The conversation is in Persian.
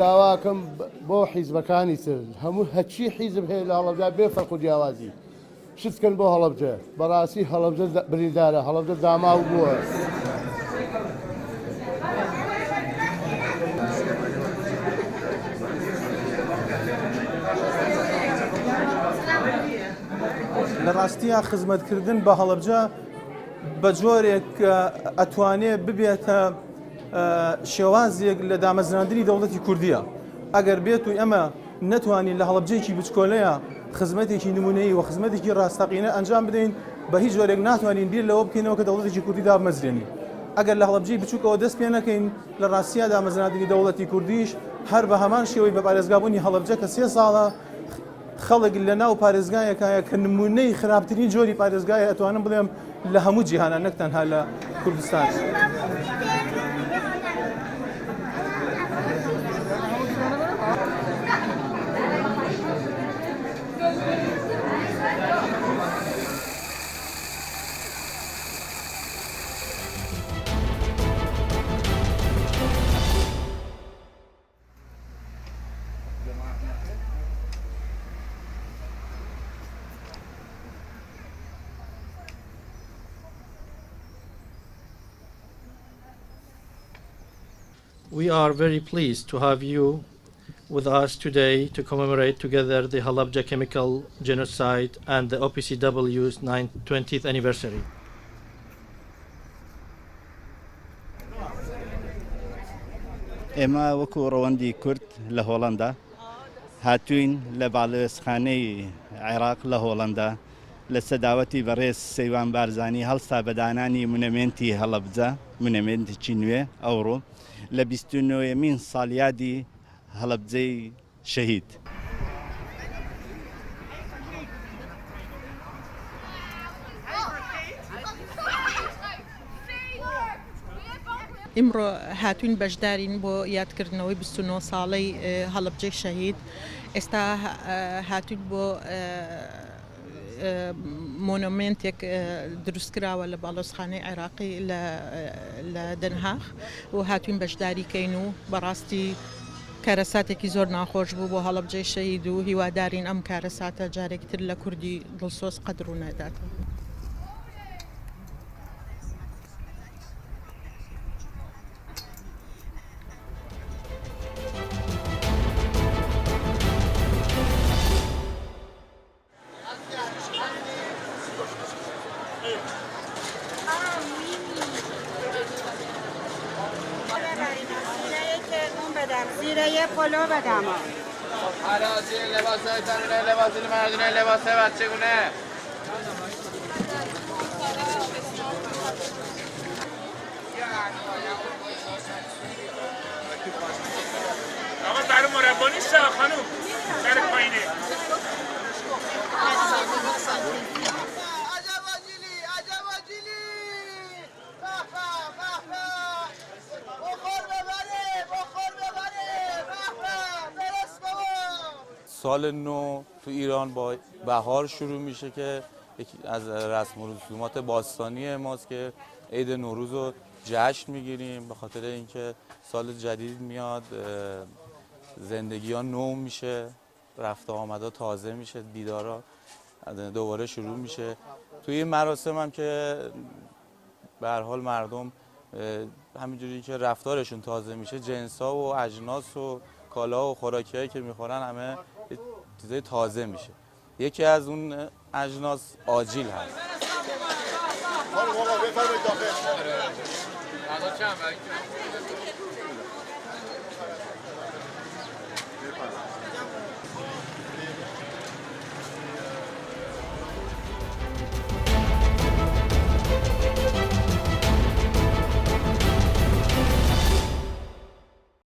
داواکەم بۆ حیزبەکانی تر هەموو هەچی حیزب هەیە لە هەڵەبجە بێ فەرق و جیاوازی شتکەن بۆ هەڵەبجە بەڕاستی هەڵەبجە بریندارە هەڵەبجە داماو بووە. لە ڕاستیە خزمەتکردن بە هەڵەبجە بە جۆرێک ئەتوانێت ببێتە شێوازێک لە دامەزراندنی دەوڵەتی کوردیە. ئەگەر بێت و ئەمە نەتوانین لە هەڵەبجەیەکی بچکۆلەیە خزمەتێکی نمونەیی و خزمەتێکی ڕاستەقینە ئەنجام بدەین بە هیچ جۆرێک ناتوانین بیر لەوە بکەینەوە کە دەوڵەتێکی کوردی دامەزرێنی. ئەگەر لە هەڵەبجەی بچووکەوە دەست پێ نەکەین لە ڕاستیە دامەزراندنی دەوڵەتی کوردیش هەر بە هەمان شێوەی بە پارێزگابوونی هەڵەبجە کە 3 ساڵە خەڵک لە ناو پارێزگایەکایە کە نمونەی خراپترین جۆری پارێزگایە ئەتوانم بڵێم لە هەموو جیهانە نەک تەنها لە کوردستان. We are very pleased to have you with us today to commemorate together the Halabja chemical genocide and the OPCW's 20th anniversary. ئێمە وەکو ڕەوەندی کورد لە هۆڵەندا هاتوین لە باڵێزخانەی عێراق لە هۆڵەندا لە سەداوەتی بەڕێز سەیوان بارزانی هەڵستا بەدانانی مونەمێنتی هەڵەبجە مونەمێنتێکی نوێ ئەوڕۆ لە 29مین ساڵیادی هەڵەبجەی شەهید. ئیمڕۆ هاتوین بەشدارین بۆ یادکردنەوەی 29 ساڵەی هەڵەبجەی شەهید. ئێستا هاتوین بۆ مۆنۆمنتێک دروستکراوە لە باڵۆزخانەی عێراقی لە دەنهاخ و هاتوین بەشداری کەین و بەڕاستی کارەساتێکی زۆر ناخۆش بوو بۆ هەڵەبجەی شەهید و هیوادارین ئەم کارەساتە جارێکی تر لە کوردی دڵسۆز قەدر و نەداتەوە. زیره یه پلو بدم حالا زیر لباس های زنونه لباس مردونه لباس بچگونه آقا در مربا نیست خانوم در پایینه سال نو تو ایران با بهار شروع میشه که یکی از رسم و رسومات باستانی ماست که عید نوروز رو جشن میگیریم به خاطر اینکه سال جدید میاد، زندگی ها نو میشه، رفت و آمدا تازه میشه، دیدارا دوباره شروع میشه. توی این مراسم هم که به هر حال مردم همینجوری که رفتارشون تازه میشه، جنسا و اجناس و کالا و خوراکیایی که میخورن همه چیزای تازه میشه. یکی از اون اجناس آجیل هست.